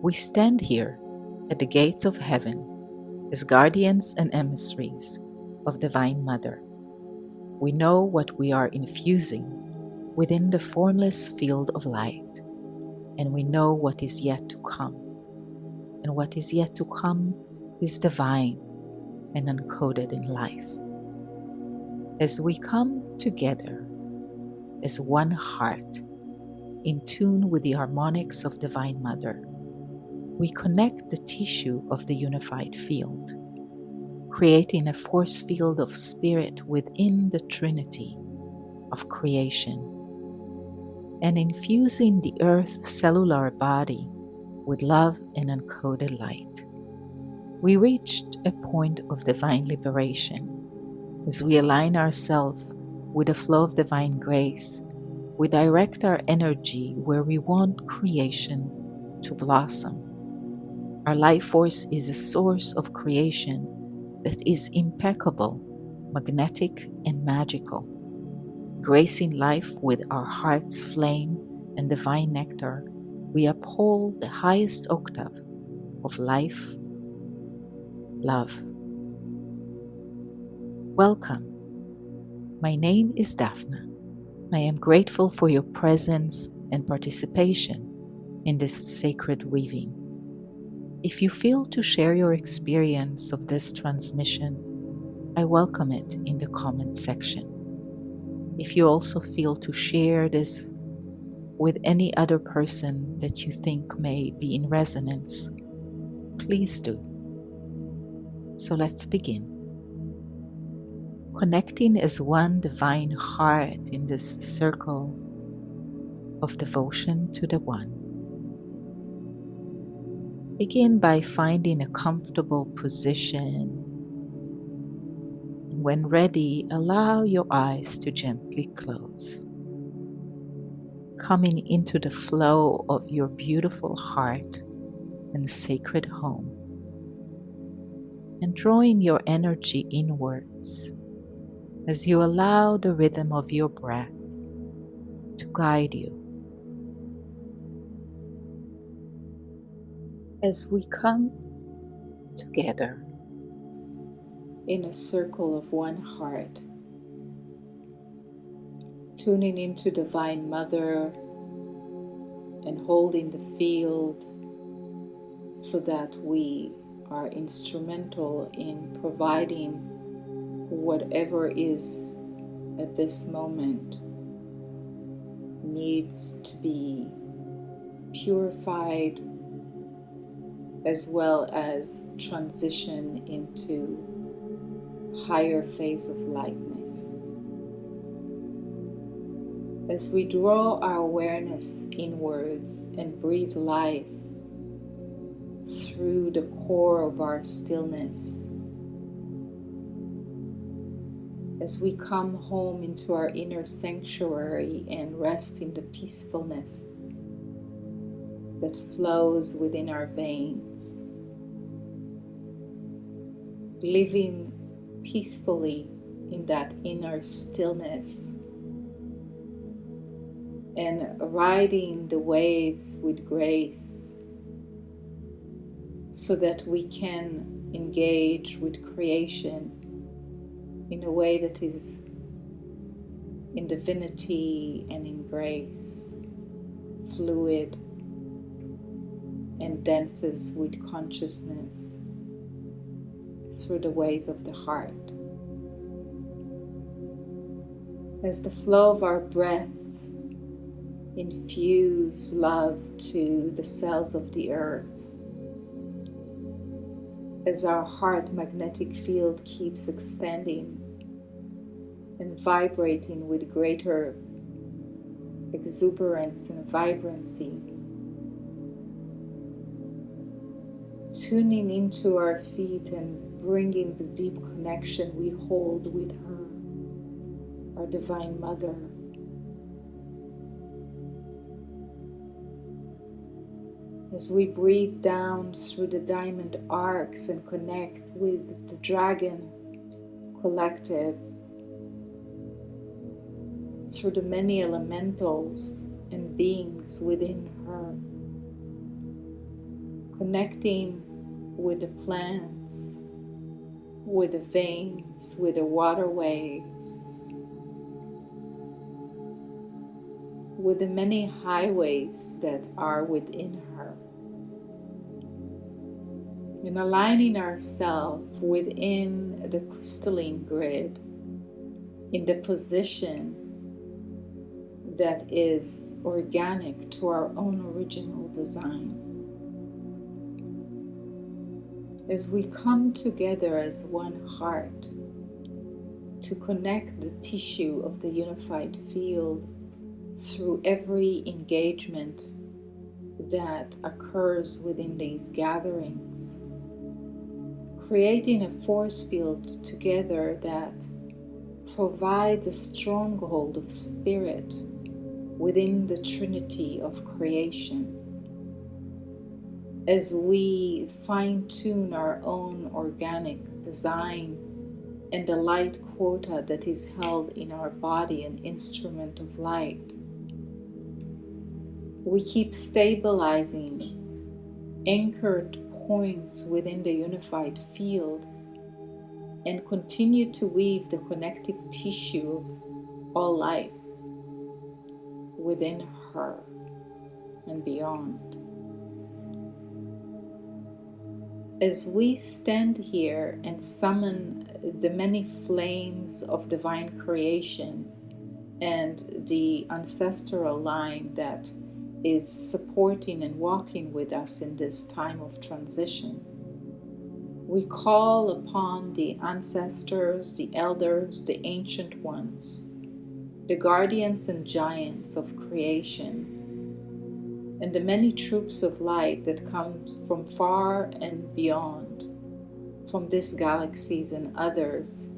We stand here at the gates of heaven as guardians and emissaries of Divine Mother. We know what we are infusing within the formless field of light, and we know what is yet to come. And what is yet to come is divine and encoded in life. As we come together as one heart, in tune with the harmonics of Divine Mother, we connect the tissue of the unified field, creating a force field of spirit within the Trinity of Creation, and infusing the Earth Cellular body with love and encoded light. We reached a point of divine liberation as we align ourselves with the flow of divine grace. We direct our energy where we want creation to blossom. Our life force is a source of creation that is impeccable, magnetic, and magical, gracing life with our heart's flame and divine nectar. We uphold the highest octave of life, love. Welcome. My name is Dafna. I am grateful for your presence and participation in this sacred weaving. If you feel to share your experience of this transmission, I welcome it in the comment section. If you also feel to share this with any other person that you think may be in resonance, please do. So let's begin. Connecting as one divine heart in this circle of devotion to the One. Begin by finding a comfortable position. And when ready, allow your eyes to gently close. Coming into the flow of your beautiful heart and sacred home. And drawing your energy inwards as you allow the rhythm of your breath to guide you. As we come together in a circle of one heart, tuning into Divine Mother and holding the field so that we are instrumental in providing whatever is at this moment needs to be purified, as well as transition into higher phase of lightness. As we draw our awareness inwards and breathe life through the core of our stillness, as we come home into our inner sanctuary and rest in the peacefulness that flows within our veins, living peacefully in that inner stillness and riding the waves with grace so that we can engage with creation in a way that is in divinity and in grace, fluid, and dances with consciousness through the ways of the heart. As the flow of our breath infuse love to the cells of the earth, as our heart magnetic field keeps expanding and vibrating with greater exuberance and vibrancy, tuning into our feet and bringing the deep connection we hold with her, our Divine Mother. As we breathe down through the diamond arcs and connect with the Dragon Collective, through the many elementals and beings within her, connecting with the plants, with the veins, with the waterways, with the many highways that are within her, and aligning ourselves within the crystalline grid in the position that is organic to our own original design. As we come together as one heart to connect the tissue of the unified field through every engagement that occurs within these gatherings, creating a force field together that provides a stronghold of spirit within the Trinity of Creation. As we fine-tune our own organic design and the light quota that is held in our body, an instrument of light, we keep stabilizing anchored points within the unified field and continue to weave the connective tissue of all life within her and beyond. As we stand here and summon the many flames of divine creation and the ancestral line that is supporting and walking with us in this time of transition, we call upon the ancestors, the elders, the ancient ones, the guardians and giants of creation, and the many troops of light that come from far and beyond, from these galaxies and others,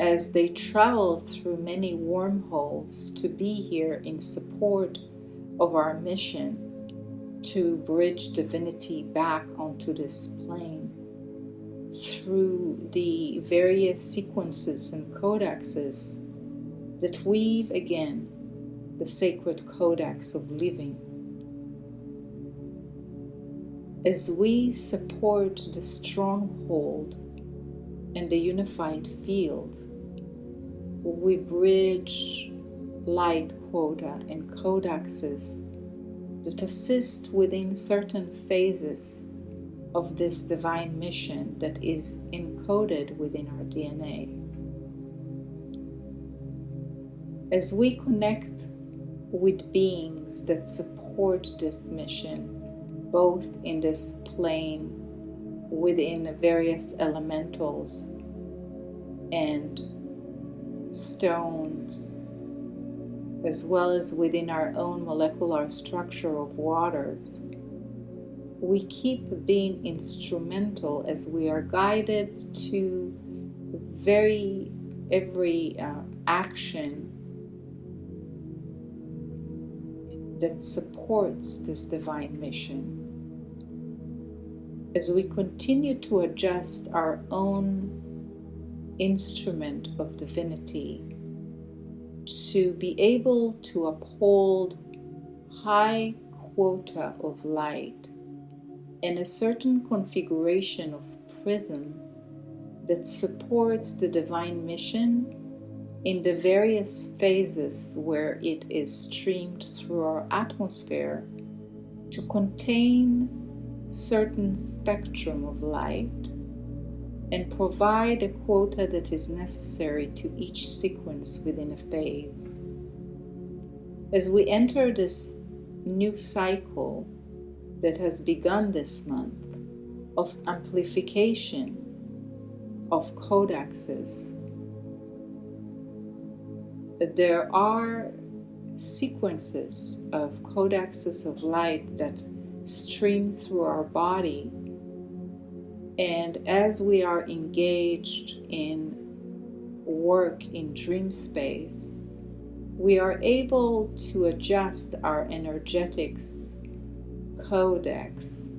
as they travel through many wormholes to be here in support of our mission to bridge divinity back onto this plane through the various sequences and codexes that weave again the sacred codex of living. As we support the stronghold and the unified field, we bridge light quota and codexes that assist within certain phases of this divine mission that is encoded within our DNA. As we connect with beings that support this mission, both in this plane within various elementals and stones, as well as within our own molecular structure of waters, we keep being instrumental as we are guided to every action that supports this divine mission. As we continue to adjust our own instrument of divinity to be able to uphold high quota of light and a certain configuration of prism that supports the divine mission in the various phases where it is streamed through our atmosphere to contain certain spectrum of light and provide a quota that is necessary to each sequence within a phase. As we enter this new cycle that has begun this month of amplification of codexes, there are sequences of codexes of light that stream through our body, and as we are engaged in work in dream space, we are able to adjust our energetics codex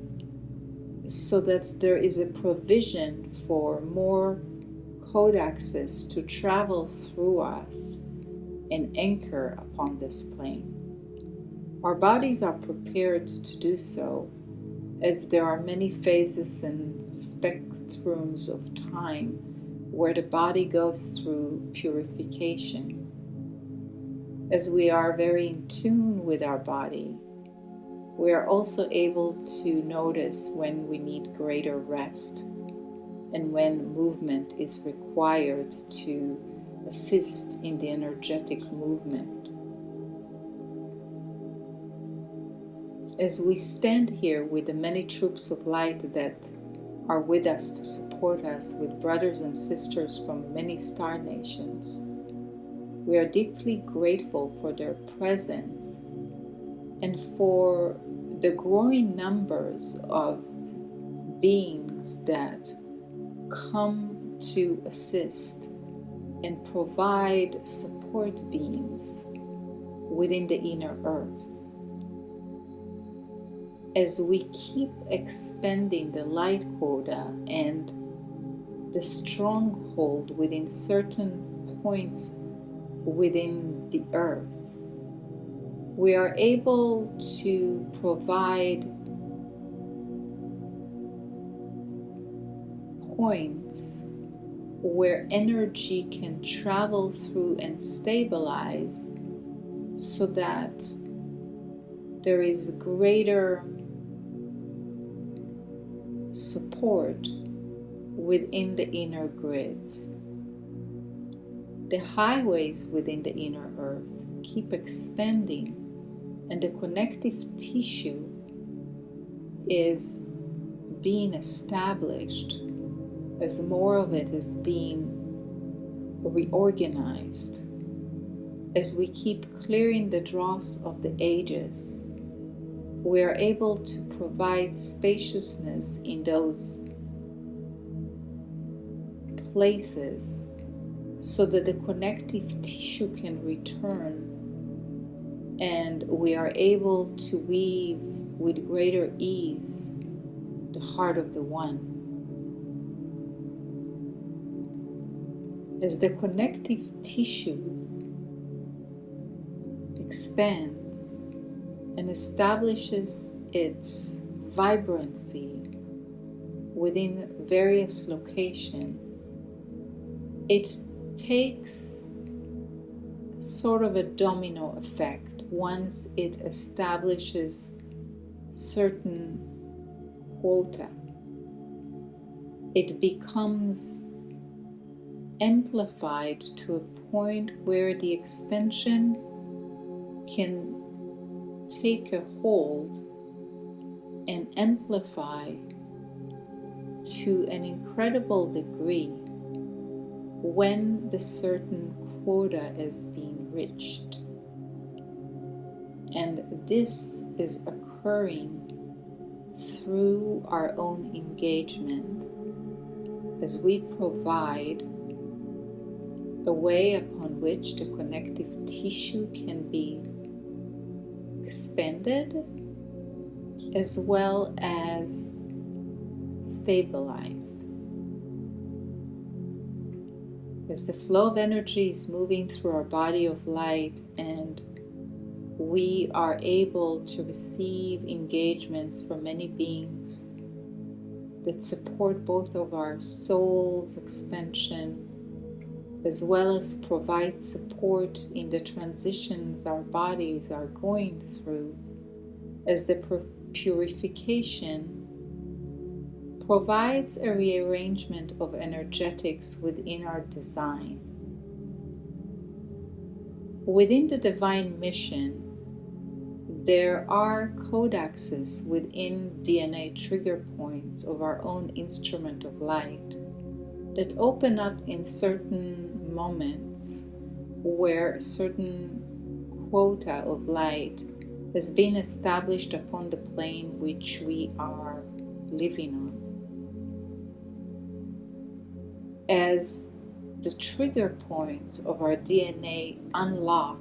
so that there is a provision for more codexes to travel through us and anchor upon this plane. Our bodies are prepared to do so, as there are many phases and spectrums of time where the body goes through purification. As we are very in tune with our body, we are also able to notice when we need greater rest and when movement is required to assist in the energetic movement. As we stand here with the many troops of light that are with us to support us, with brothers and sisters from many star nations, we are deeply grateful for their presence and for the growing numbers of beings that come to assist and provide support beams within the inner earth. As we keep expanding the light quota and the stronghold within certain points within the earth, we are able to provide points where energy can travel through and stabilize so that there is greater support within the inner grids. The highways within the inner earth keep expanding, and the connective tissue is being established as more of it is being reorganized. As we keep clearing the dross of the ages, we are able to provide spaciousness in those places so that the connective tissue can return and we are able to weave with greater ease the heart of the one. As the connective tissue expands and establishes its vibrancy within various locations, it takes sort of a domino effect. Once it establishes certain quota, it becomes amplified to a point where the expansion can take a hold and amplify to an incredible degree when the certain quota is being reached. And this is occurring through our own engagement as we provide a way upon which the connective tissue can be expanded as well as stabilized. As the flow of energy is moving through our body of light and we are able to receive engagements from many beings that support both of our soul's expansion as well as provide support in the transitions our bodies are going through, as the purification provides a rearrangement of energetics within our design. Within the divine mission, there are codexes within DNA trigger points of our own instrument of light that open up in certain moments where certain quota of light has been established upon the plane which we are living on. As the trigger points of our DNA unlock,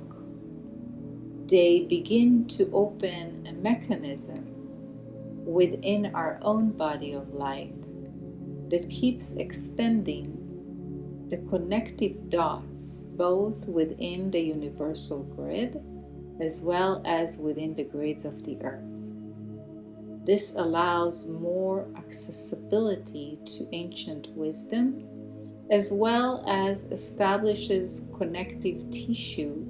they begin to open a mechanism within our own body of light that keeps expanding the connective dots both within the universal grid as well as within the grids of the earth. This allows more accessibility to ancient wisdom, as well as establishes connective tissue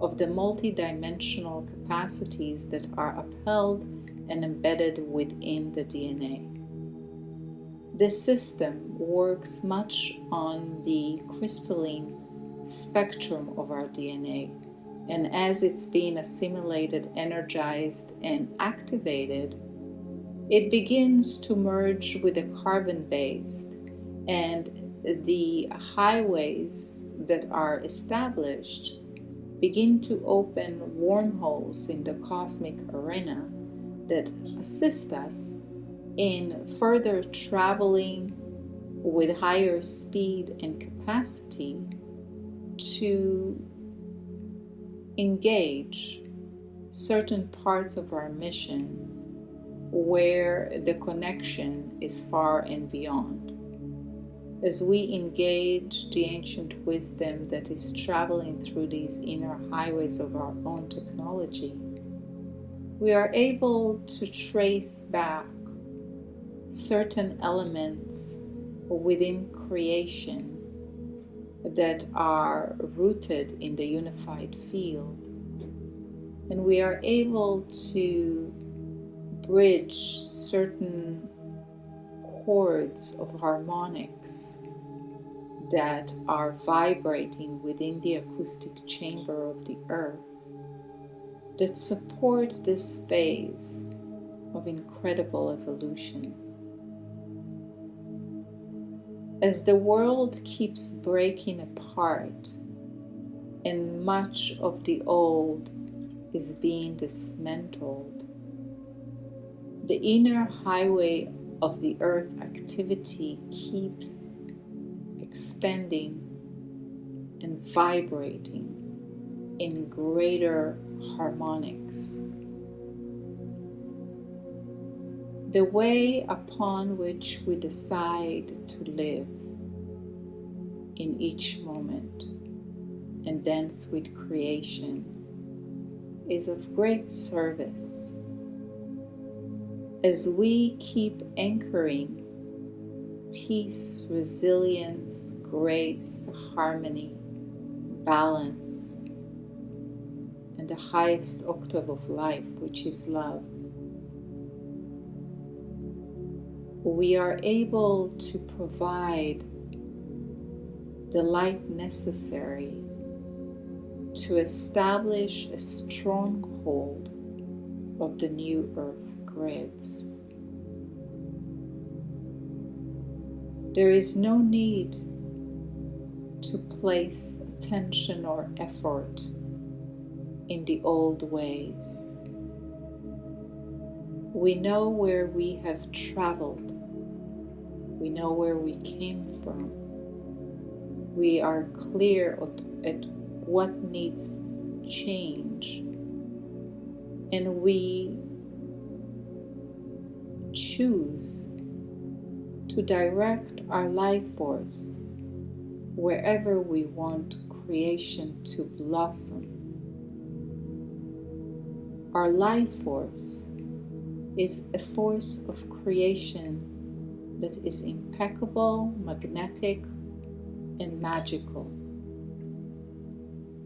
of the multidimensional capacities that are upheld and embedded within the DNA. This system works much on the crystalline spectrum of our DNA, and as it's being assimilated, energized, and activated, it begins to merge with the carbon-based, and the highways that are established begin to open wormholes in the cosmic arena that assist us in further traveling with higher speed and capacity to engage certain parts of our mission where the connection is far and beyond. As we engage the ancient wisdom that is traveling through these inner highways of our own technology, we are able to trace back certain elements within creation that are rooted in the unified field, and we are able to bridge certain chords of harmonics that are vibrating within the acoustic chamber of the earth that support this phase of incredible evolution. As the world keeps breaking apart and much of the old is being dismantled, the inner highway of the earth activity keeps expanding and vibrating in greater harmonics. The way upon which we decide to live in each moment and dance with creation is of great service. As we keep anchoring peace, resilience, grace, harmony, balance, and the highest octave of life, which is love, we are able to provide the light necessary to establish a stronghold of the new earth grids. There is no need to place attention or effort in the old ways. We know where we have traveled. We know where we came from. We are clear at what needs change, and we choose to direct our life force wherever we want creation to blossom. Our life force is a force of creation that is impeccable, magnetic, and magical.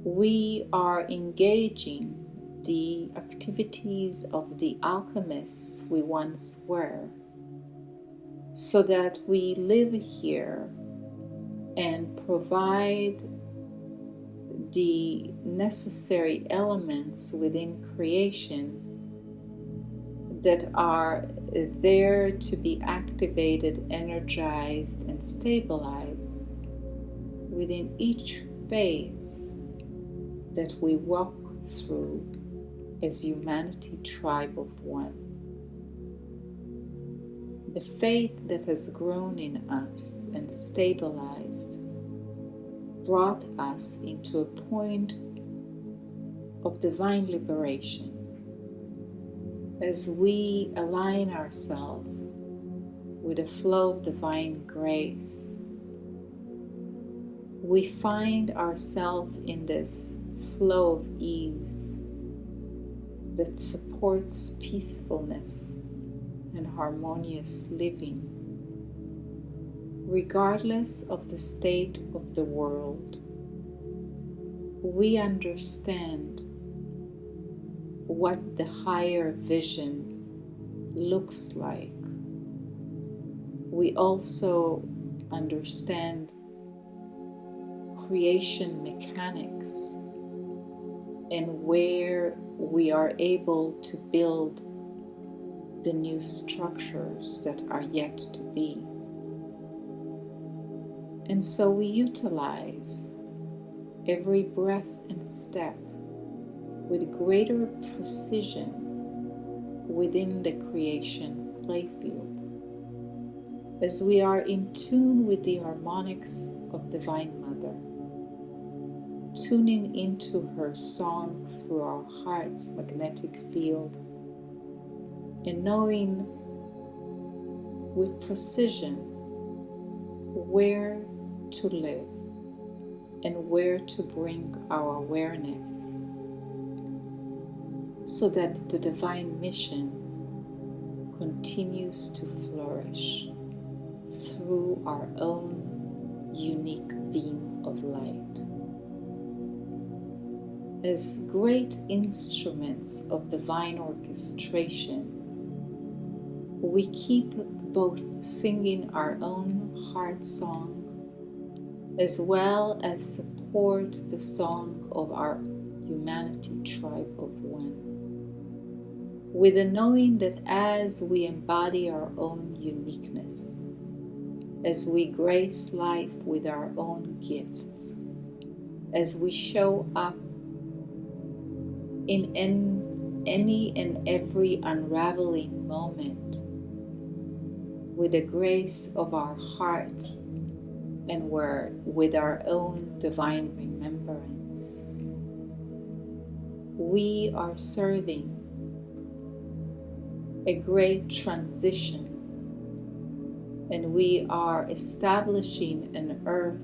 We are engaging the activities of the alchemists we once were, so that we live here and provide the necessary elements within creation that are there to be activated, energized, and stabilized within each phase that we walk through as humanity tribe of one. The faith that has grown in us and stabilized brought us into a point of divine liberation. As we align ourselves with the flow of divine grace, we find ourselves in this flow of ease that supports peacefulness and harmonious living, regardless of the state of the world. We understand what the higher vision looks like. We also understand creation mechanics and where we are able to build the new structures that are yet to be. And so we utilize every breath and step with greater precision within the creation playfield, as we are in tune with the harmonics of Divine Mother, tuning into her song through our heart's magnetic field, and knowing with precision where to live and where to bring our awareness, so that the divine mission continues to flourish through our own unique beam of light. As great instruments of divine orchestration, we keep both singing our own heart song as well as support the song of our humanity tribe of one, with the knowing that as we embody our own uniqueness, as we grace life with our own gifts, as we show up in any and every unraveling moment with the grace of our heart and with our own divine remembrance, we are serving a great transition, and we are establishing an earth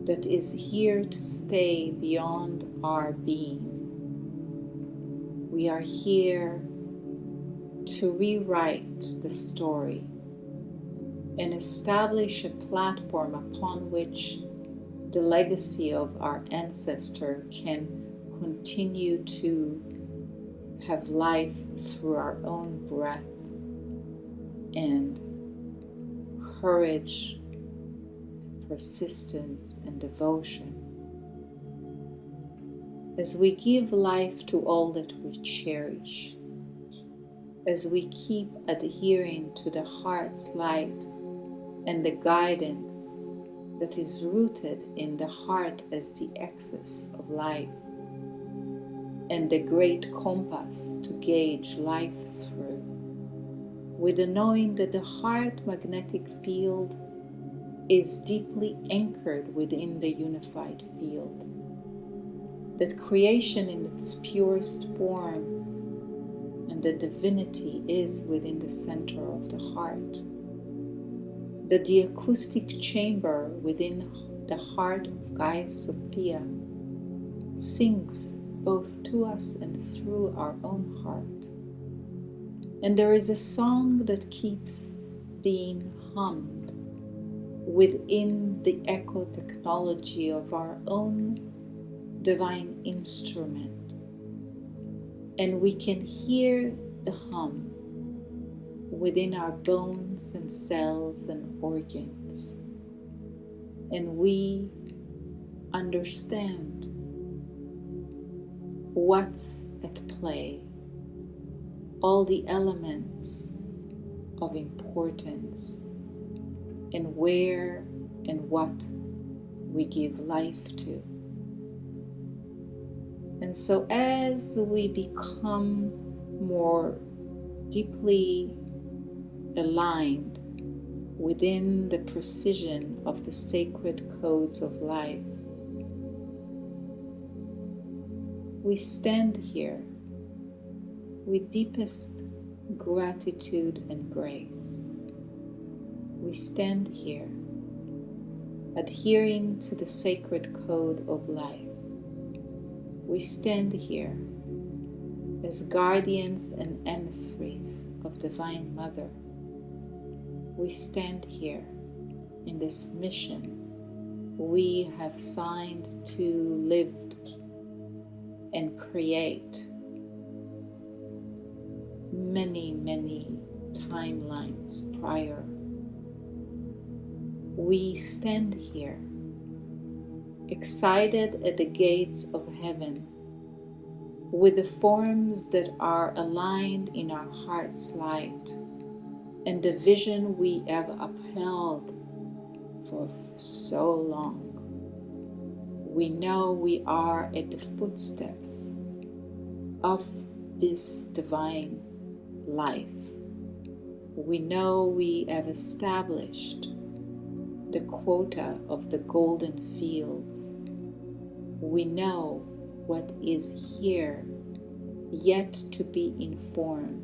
that is here to stay beyond our being. We are here to rewrite the story and establish a platform upon which the legacy of our ancestor can continue to have life through our own breath and courage, persistence, and devotion. As we give life to all that we cherish, as we keep adhering to the heart's light and the guidance that is rooted in the heart as the axis of life and the great compass to gauge life through, with the knowing that the heart magnetic field is deeply anchored within the unified field, that creation in its purest form and the divinity is within the center of the heart, that the acoustic chamber within the heart of Gaia Sophia sings both to us and through our own heart. And there is a song that keeps being hummed within the echo technology of our own divine instrument. And we can hear the hum within our bones and cells and organs. And we understand what's at play, all the elements of importance, and where and what we give life to. And so as we become more deeply aligned within the precision of the sacred codes of life, we stand here with deepest gratitude and grace. We stand here adhering to the sacred code of life. We stand here As guardians and emissaries of Divine Mother, we stand here in this mission we have signed to live and create many timelines prior. We stand here excited at the gates of heaven with the forms that are aligned in our heart's light and the vision we have upheld for so long. We know we are at the footsteps of this divine life. We know we have established the quota of the golden fields. We know what is here yet to be informed.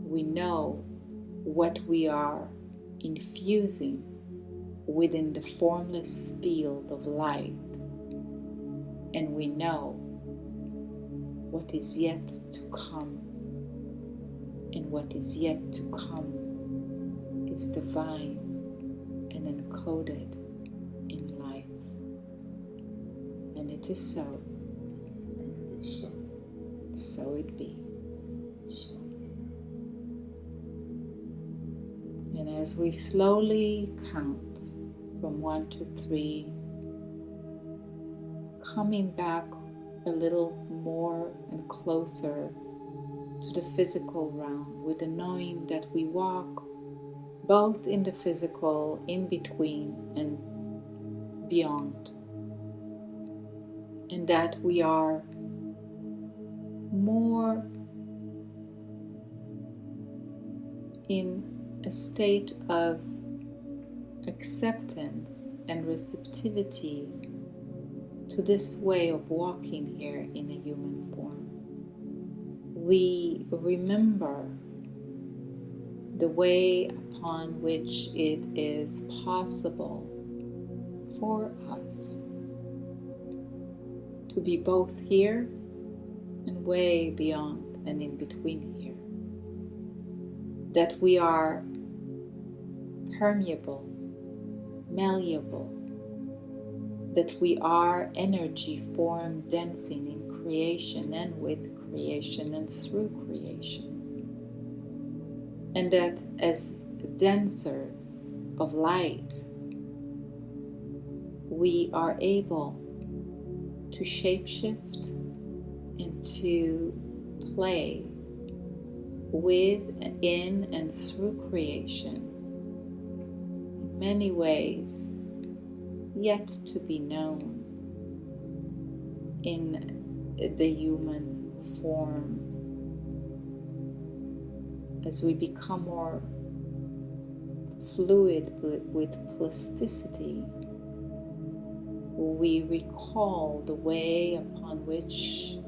We know what we are infusing within the formless field of light, and we know what is yet to come, and what is yet to come is divine and encoded in life. And it is so. And it is so. So it be. So. And as we slowly count from 1 to 3, coming back a little more and closer to the physical realm with the knowing that we walk both in the physical, in between, and beyond, and that we are more in a state of acceptance and receptivity to this way of walking here in a human form. We remember the way upon which it is possible for us to be both here and way beyond and in between here. That we are permeable, malleable, that we are energy form dancing in creation and with creation and through creation. And that as dancers of light, we are able to shapeshift and to play with, in, and through creation in many ways yet to be known in the human form. As we become more fluid with plasticity, we recall the way upon which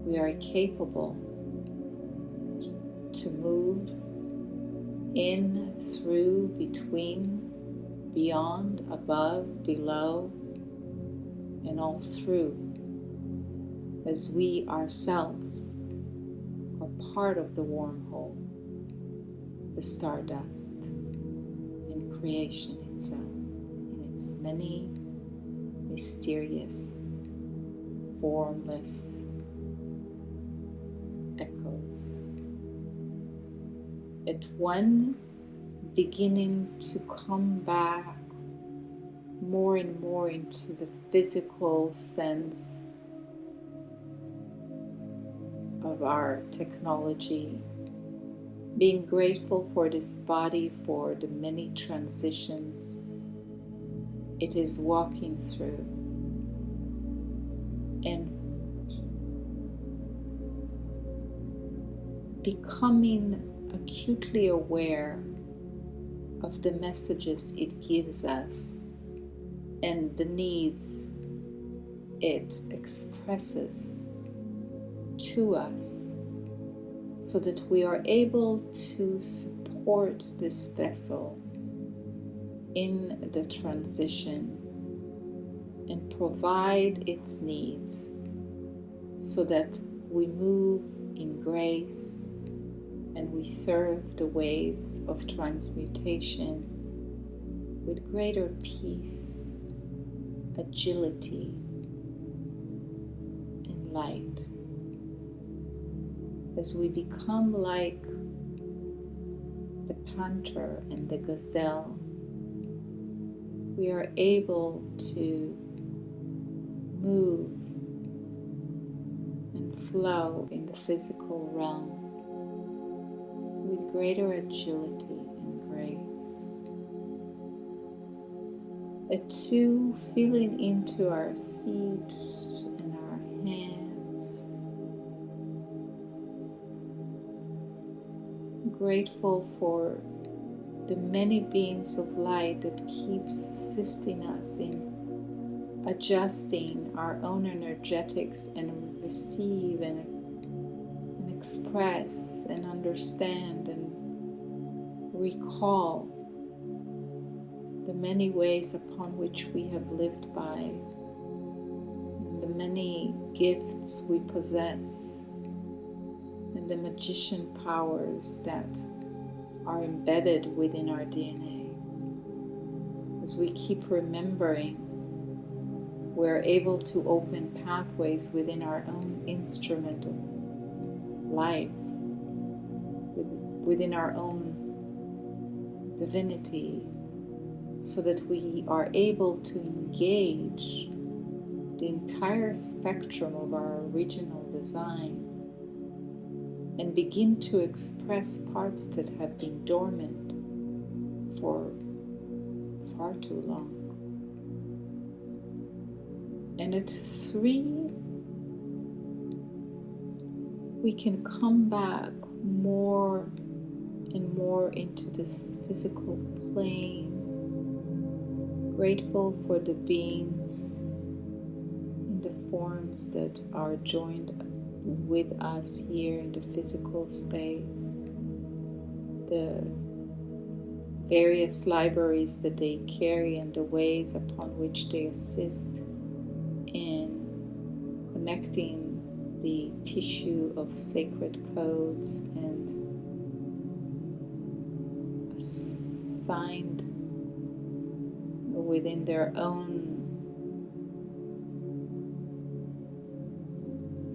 we are capable to move in, through, between, beyond, above, below, and all through, as we ourselves are part of the wormhole, the stardust, and creation itself, in its many mysterious, formless echoes. At one beginning to come back more and more into the physical sense of our technology, being grateful for this body, for the many transitions it is walking through, and becoming acutely aware of the messages it gives us and the needs it expresses to us, so that we are able to support this vessel in the transition and provide its needs, so that we move in grace and we serve the waves of transmutation with greater peace, agility, and light. As we become like the panther and the gazelle, we are able to move and flow in the physical realm with greater agility and grace. Two, feeling into our feet and our hands, grateful for the many beings of light that keeps assisting us in adjusting our own energetics and receive and express and understand and recall the many ways upon which we have lived by, and the many gifts we possess, and the magician powers that are embedded within our DNA. As we keep remembering, we're able to open pathways within our own instrument of life, within our own divinity, so that we are able to engage the entire spectrum of our original design and begin to express parts that have been dormant for far too long. And at 3, we can come back more and more into this physical plane, grateful for the beings in the forms that are joined with us here in the physical space, the various libraries that they carry and the ways upon which they assist in connecting the tissue of sacred codes and assigned within their own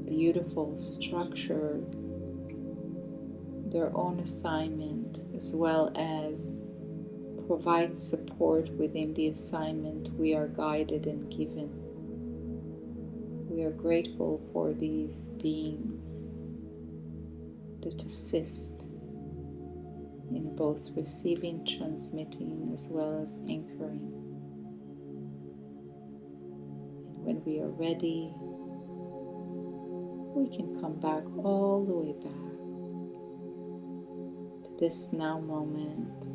beautiful structure, their own assignment, as well as provide support within the assignment we are guided and given. We are grateful for these beings that assist in both receiving, transmitting, as well as anchoring. And when we are ready, we can come back all the way back to this now moment,